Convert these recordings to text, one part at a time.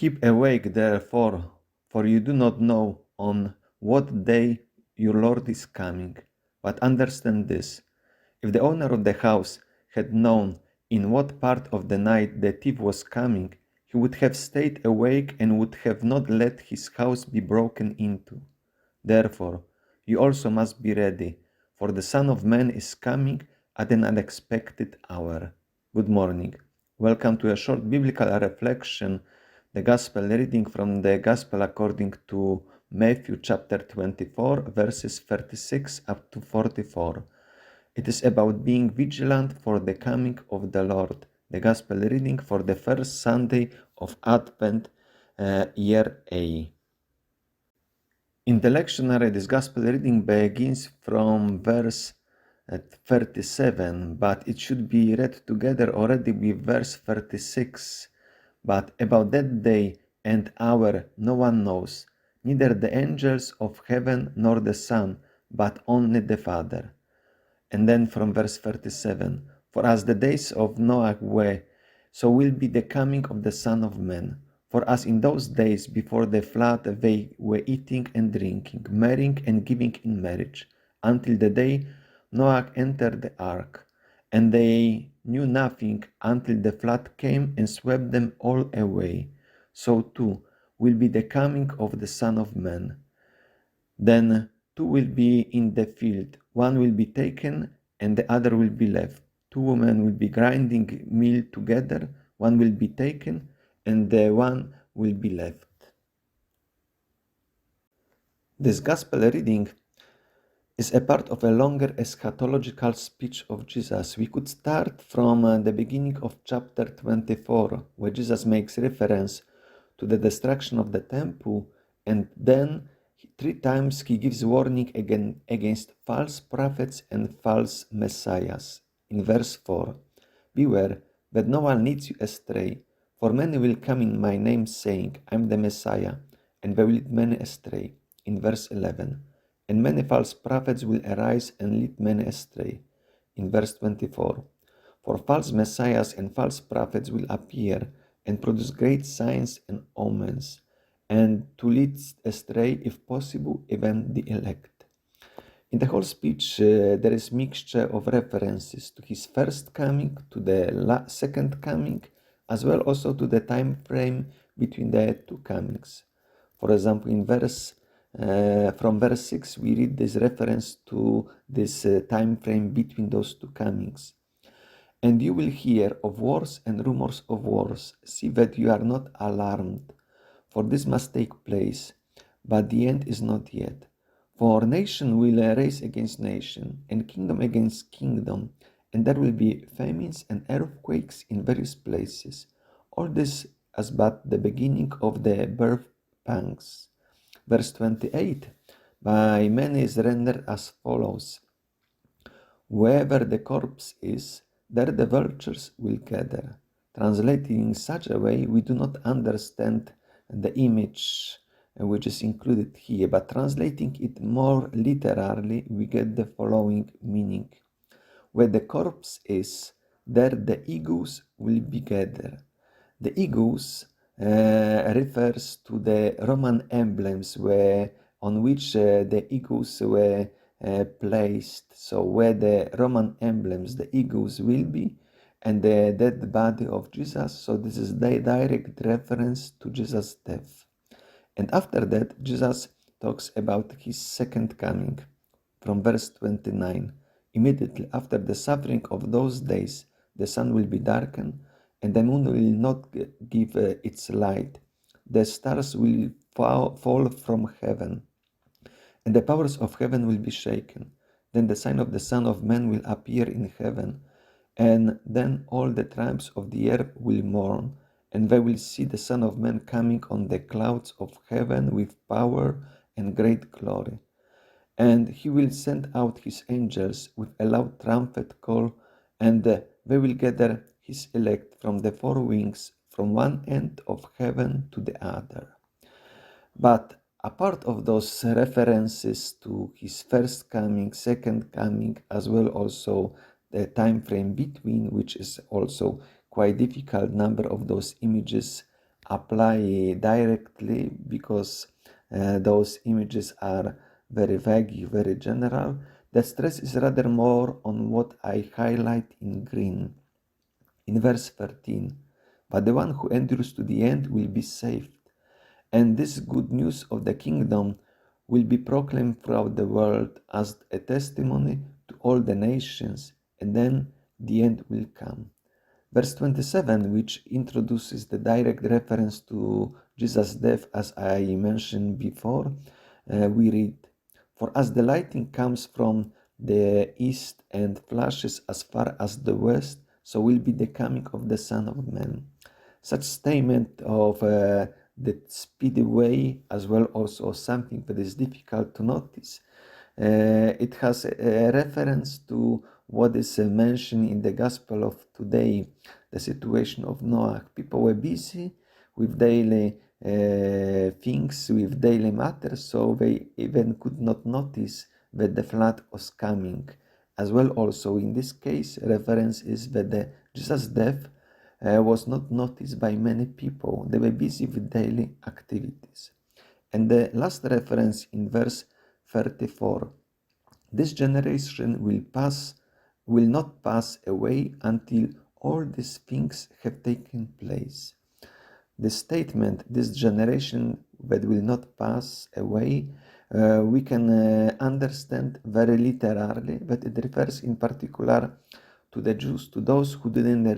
Keep awake, therefore, for you do not know on what day your Lord is coming. But understand this: if the owner of the house had known in what part of the night the thief was coming, he would have stayed awake and would have not let his house be broken into. Therefore, you also must be ready, for the Son of Man is coming at an unexpected hour. Good morning. Welcome to a short biblical reflection, the Gospel reading from the Gospel according to Matthew chapter 24, verses 36 up to 44. It is about being vigilant for the coming of the Lord. The Gospel reading for the first Sunday of Advent, year A. In the lectionary, this Gospel reading begins from verse 37, but it should be read together already with verse 36. But about that day and hour no one knows, neither the angels of heaven nor the Son, but only the Father. And then from verse 37, for as the days of Noah were, so will be the coming of the Son of Man. For as in those days before the flood they were eating and drinking, marrying and giving in marriage, until the day Noah entered the ark. And they knew nothing until the flood came and swept them all away. So too will be the coming of the Son of Man. Then two will be in the field, one will be taken and the other will be left. Two women will be grinding meal together, one will be taken and the one will be left. This Gospel reading is a part of a longer eschatological speech of Jesus. We could start from the beginning of chapter 24, where Jesus makes reference to the destruction of the temple, and then 3 times he gives warning against false prophets and false messiahs. In verse 4, beware that no one leads you astray, for many will come in my name, saying, I am the Messiah, and they will lead many astray. In verse 11, and many false prophets will arise and lead many astray. In verse 24, for false messiahs and false prophets will appear and produce great signs and omens, and to lead astray, if possible, even the elect. In the whole speech, there is mixture of references to his first coming, to the second coming, as well also to the time frame between the two comings. For example, in from verse 6, we read this reference to this time frame between those two comings. And you will hear of wars and rumors of wars. See that you are not alarmed, for this must take place, but the end is not yet. For nation will rise against nation, and kingdom against kingdom, and there will be famines and earthquakes in various places. All this as but the beginning of the birth pangs. Verse 28, by many is rendered as follows: wherever the corpse is, there the vultures will gather. Translated in such a way, we do not understand the image which is included here, but translating it more literally, we get the following meaning. Where the corpse is, there the eagles will be gathered. The eagles refers to the Roman emblems on which the eagles were placed. So where the Roman emblems, the eagles will be, and the dead body of Jesus. So this is the direct reference to Jesus' death. And after that, Jesus talks about his second coming. From verse 29, immediately after the suffering of those days, the sun will be darkened, and the moon will not give its light. The stars will fall from heaven, and the powers of heaven will be shaken. Then the sign of the Son of Man will appear in heaven, and then all the tribes of the earth will mourn, and they will see the Son of Man coming on the clouds of heaven with power and great glory. And he will send out his angels with a loud trumpet call, and they will gather his elect from the four winds, from one end of heaven to the other. But apart of those references to his first coming, second coming, as well also the time frame between, which is also quite difficult, number of those images apply directly because those images are very vague, very general. The stress is rather more on what I highlight in green. In verse 13, but the one who endures to the end will be saved. And this good news of the kingdom will be proclaimed throughout the world as a testimony to all the nations, and then the end will come. Verse 27, which introduces the direct reference to Jesus' death, as I mentioned before, we read, for as the lightning comes from the east and flashes as far as the west, so will be the coming of the Son of Man. Such statement of the speedy way as well also something that is difficult to notice. It has a reference to what is mentioned in the Gospel of today, the situation of Noah. People were busy with daily things, with daily matters, so they even could not notice that the flood was coming. As well also in this case, reference is that the Jesus' death was not noticed by many people. They were busy with daily activities. And the last reference in verse 34, this generation will not pass away until all these things have taken place. The statement, this generation that will not pass away, we can understand very literally, but it refers in particular to the Jews, to those who didn't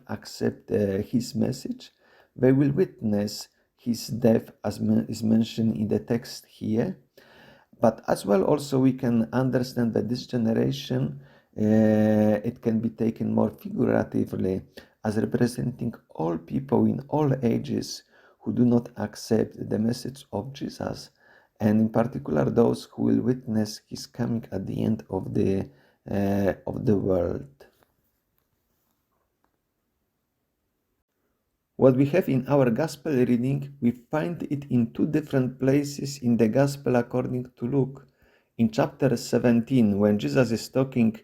accept his message. They will witness his death as is mentioned in the text here. But as well also we can understand that this generation, it can be taken more figuratively as representing all people in all ages who do not accept the message of Jesus, and in particular those who will witness his coming at the end of the world. What we have in our Gospel reading, we find it in two different places in the Gospel according to Luke. In chapter 17, when Jesus is talking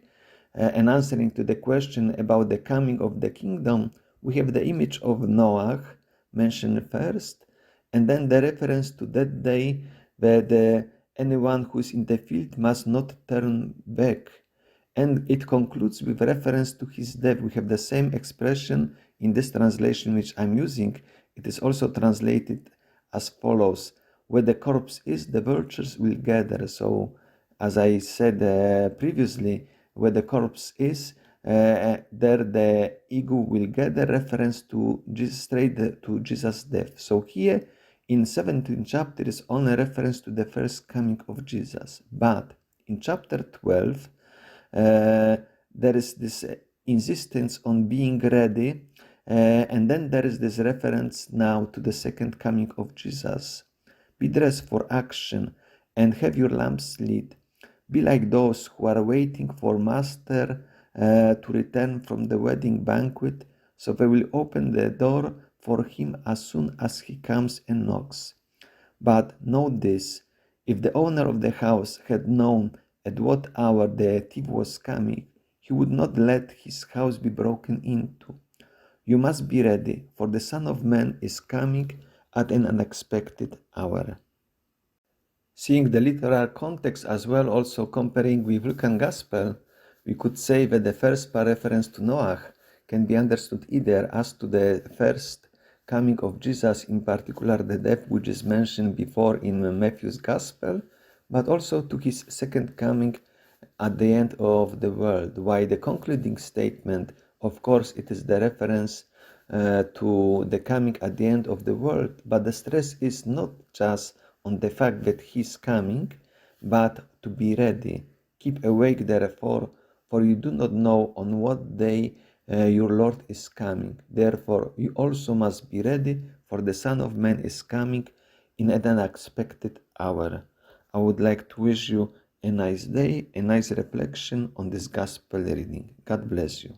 and answering to the question about the coming of the kingdom, we have the image of Noah mentioned first, and then the reference to that day that anyone who is in the field must not turn back. And it concludes with reference to his death. We have the same expression in this translation which I'm using. It is also translated as follows: where the corpse is, the vultures will gather. So, as I said previously, where the corpse is, there the eagle will gather, reference to Jesus, straight to Jesus' death. So here in 17th chapter is only reference to the first coming of Jesus. But in chapter 12, there is this insistence on being ready, and then there is this reference now to the second coming of Jesus. Be dressed for action and have your lamps lit. Be like those who are waiting for Master to return from the wedding banquet, so they will open the door for him as soon as he comes and knocks. But note this, if the owner of the house had known at what hour the thief was coming, he would not let his house be broken into. You must be ready, for the Son of Man is coming at an unexpected hour. Seeing the literal context as well, also comparing with Luke's Gospel, we could say that the first part reference to Noah can be understood either as to the first coming of Jesus, in particular the death which is mentioned before in Matthew's Gospel, but also to his second coming at the end of the world. While the concluding statement, of course, it is the reference to the coming at the end of the world, but the stress is not just on the fact that he's coming, but to be ready. Keep awake, therefore, for you do not know on what day your Lord is coming. Therefore, you also must be ready, for the Son of Man is coming in an unexpected hour. I would like to wish you a nice day, a nice reflection on this Gospel reading. God bless you.